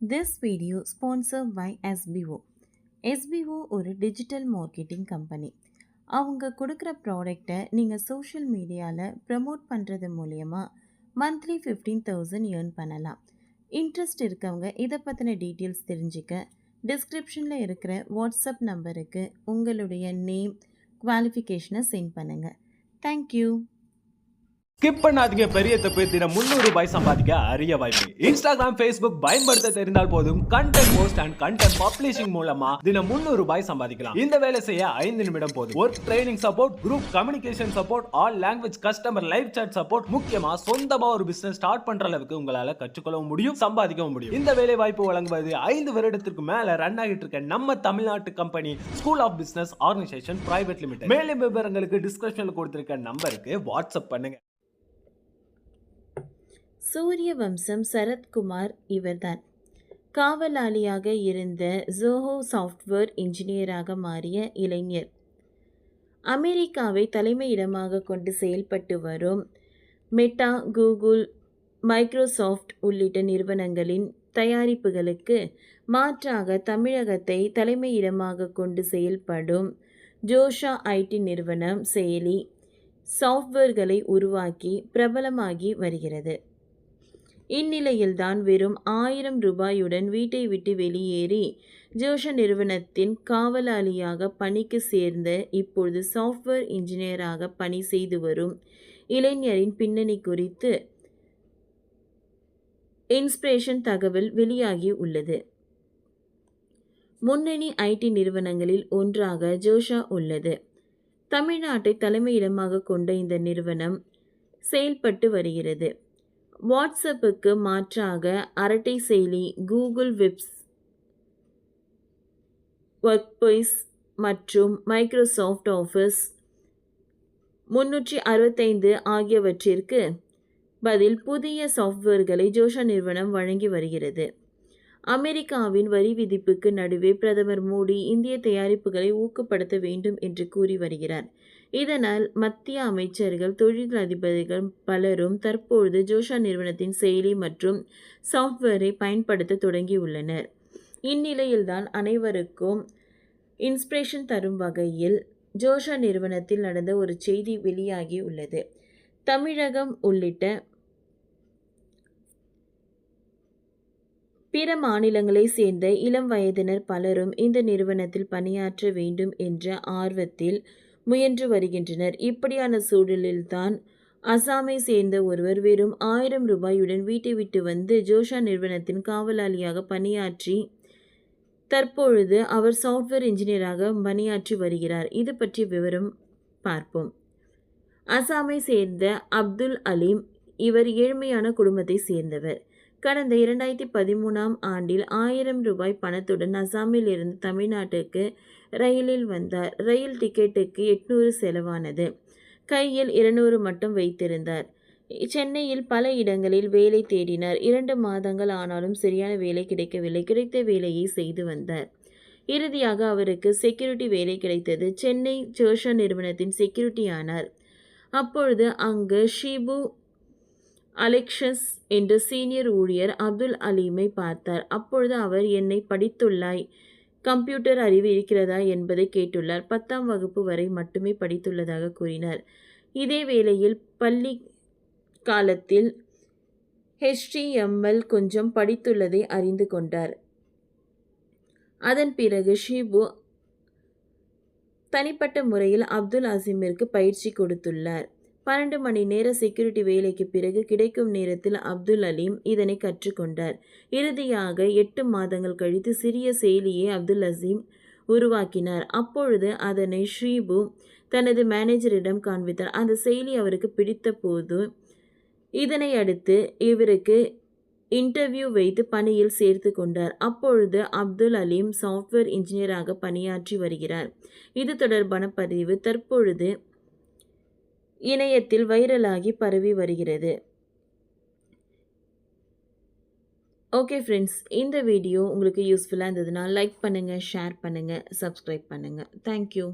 This video sponsored by SBO. SBO ஒரு digital marketing company. அவங்க கொடுக்குற ப்ராடக்டை நீங்கள் சோஷியல் மீடியாவில் ப்ரமோட் பண்ணுறது மூலயமா மந்த்லி 15,000 ஏர்ன் பண்ணலாம். இன்ட்ரெஸ்ட் இருக்கவங்க இதை பற்றின டீட்டெயில்ஸ் தெரிஞ்சுக்க டிஸ்கிரிப்ஷனில் இருக்கிற வாட்ஸ்அப் நம்பருக்கு உங்களுடைய நேம் குவாலிஃபிகேஷனை சென்ட் பண்ணுங்கள். தேங்க்யூ. ஸ்கிப் பண்ணாதீங்க, பெரிய தப்பு. தினம் 300 ரூபாய் சம்பாதிக்க அரிய வாய்ப்பு. இன்ஸ்டாகிராம், ஃபேஸ்புக் பயன்படுத்த தெரிந்தால் போதும் content post and content publishing மூலமா தினம் 300 ரூபாய் சம்பாதிக்கலாம். இந்த வேலை செய்ய 5 நிமிடம் போதும். Work training support, group communication support, all language customer live chat support, முக்கியமா சொந்தமா ஒரு பிசினஸ் ஸ்டார்ட் பண்ற அளவுக்கு உங்களால கற்றுக்கொள்ளவும் முடியும், சம்பாதிக்கவும் முடியும். இந்த வேலை வாய்ப்பு வழங்குவது 5 வருடத்திற்கு மேல ரன் ஆகிட்டு இருக்க நம்ம தமிழ்நாட்டு company school of business organisation private limited. மேலும் விவரங்களுக்கு டிஸ்கிரிப்ஷன்ல கொடுத்திருக்க நம்பருக்கு வாட்ஸ்அப் பண்ணுங்க. சூரிய வம்சம் சரத்குமார் இவர்தான். காவலாளியாக இருந்த ஜோஹோ சாஃப்ட்வேர் இன்ஜினியராக மாறிய இளைஞர். அமெரிக்காவை தலைமையிடமாக கொண்டு செயல்பட்டு வரும் மெட்டா, கூகுள், மைக்ரோசாஃப்ட் உள்ளிட்ட நிறுவனங்களின் தயாரிப்புகளுக்கு மாற்றாக தமிழகத்தை தலைமையிடமாக கொண்டு செயல்படும் ஜோஷா ஐடி நிறுவனம் செயலி சாஃப்ட்வேர்களை உருவாக்கி பிரபலமாகி வருகிறது. இந்நிலையில்தான் வெறும் 1000 ரூபாயுடன் வீட்டை விட்டு வெளியேறி ஜோஷா நிறுவனத்தின் காவலாளியாக பணிக்கு சேர்ந்த இப்பொழுது சாஃப்ட்வேர் இன்ஜினியராக பணி செய்து வரும் இளைஞரின் பின்னணி குறித்து இன்ஸ்பிரேஷன் தகவல் வெளியாகி உள்ளது. முன்னணி ஐடி நிறுவனங்களில் ஒன்றாக ஜோஷா உள்ளது. தமிழ்நாட்டை தலைமையிடமாக கொண்ட இந்த நிறுவனம் செயல்பட்டு வருகிறது. வாட்ஸ்அப்புக்கு மாற்றாக அரட்டை செயலி, கூகுள் வெப்ஸ், ஒர்க்ஸ்பேஸ் மற்றும் மைக்ரோசாஃப்ட் ஆஃபீஸ் 365 ஆகியவற்றிற்கு பதில் புதிய சாஃப்ட்வேர்களை ஜோஷா நிறுவனம் வழங்கி வருகிறது. அமெரிக்காவின் வரி விதிப்புக்கு நடுவே பிரதமர் மோடி இந்திய தயாரிப்புகளை ஊக்கப்படுத்த வேண்டும் என்று கூறி வருகிறார். இதனால் மத்திய அமைச்சர்கள், தொழிலதிபர்கள் பலரும் தற்பொழுது ஜோஷா நிறுவனத்தின் செயலி மற்றும் சாஃப்ட்வேரை பயன்படுத்த தொடங்கியுள்ளனர். இந்நிலையில்தான் அனைவருக்கும் இன்ஸ்பிரேஷன் தரும் வகையில் ஜோஷா நிறுவனத்தில் நடந்த ஒரு செய்தி வெளியாகி உள்ளது. தமிழகம் உள்ளிட்ட பிற மாநிலங்களை சேர்ந்த இளம் வயதினர் பலரும் இந்த நிறுவனத்தில் பணியாற்ற வேண்டும் என்ற ஆர்வத்தில் முயன்று வருகின்றனர். இப்படியான சூழலில்தான் அசாமை சேர்ந்த ஒருவர் வெறும் 1000 ரூபாயுடன் வீட்டை விட்டு வந்து ஜோஷா நிறுவனத்தின் காவலாளியாக பணியாற்றி தற்பொழுது அவர் சாஃப்ட்வேர் இன்ஜினியராக பணியாற்றி வருகிறார். இது பற்றி விவரம் பார்ப்போம். அசாமை சேர்ந்த அப்துல் அலீம் இவர் ஏழ்மையான குடும்பத்தை சேர்ந்தவர். கடந்த 2013ஆம் ஆண்டில் 1000 ரூபாய் பணத்துடன் அசாமில் இருந்து தமிழ்நாட்டுக்கு ரயிலில் வந்தார். ரயில் டிக்கெட்டுக்கு 800 செலவானது. கையில் 200 மட்டும் வைத்திருந்தார். சென்னையில் பல இடங்களில் வேலை தேடினார். 2 மாதங்கள் ஆனாலும் சரியான வேலை கிடைக்கவில்லை. கிடைத்த வேலையை செய்து வந்தார். இறுதியாக அவருக்கு செக்யூரிட்டி வேலை கிடைத்தது. சென்னை ஜோஷா நிறுவனத்தின் செக்யூரிட்டி ஆனார். அப்பொழுது அங்கு ஷீபு அலெக்ஷஸ் என்ற சீனியர் ஊழியர் அப்துல் அலீமை பார்த்தார். அப்பொழுது அவர், என்னை படித்துள்ளாய், கம்ப்யூட்டர் அறிவு இருக்கிறதா என்பதை கேட்டுள்ளார். 10ஆம் வகுப்பு வரை மட்டுமே படித்துள்ளதாக கூறினார். இதே வேளையில் பள்ளி காலத்தில் HTML கொஞ்சம் படித்துள்ளதை அறிந்து கொண்டார். அதன் பிறகு ஷீபு தனிப்பட்ட முறையில் அப்துல் அசீமிற்கு பயிற்சி கொடுத்துள்ளார். 12 மணி நேர செக்யூரிட்டி வேலைக்கு பிறகு கிடைக்கும் நேரத்தில் அப்துல் அலீம் இதனை கற்றுக்கொண்டார். இறுதியாக 8 மாதங்கள் கழித்து சிறிய செயலியை அப்துல் அசீம் உருவாக்கினார். அப்பொழுது அதனை ஷீபு தனது மேனேஜரிடம் காண்பித்தார். அந்த செயலி அவருக்கு பிடித்த போது இதனை அடுத்து இவருக்கு இன்டர்வியூ வைத்து பணியில் சேர்த்து கொண்டார். அப்பொழுது அப்துல் அலீம் சாஃப்ட்வேர் இன்ஜினியராக பணியாற்றி வருகிறார். இது தொடர்பான பதிவு தற்பொழுது இணையத்தில் வைரலாகி பரவி வருகிறது. ஓகே ஃப்ரெண்ட்ஸ், இந்த வீடியோ உங்களுக்கு யூஸ்ஃபுல்லாக இருந்ததுன்னா லைக் பண்ணுங்கள், ஷேர் பண்ணுங்கள், சப்ஸ்கிரைப் பண்ணுங்கள். தேங்க்யூ.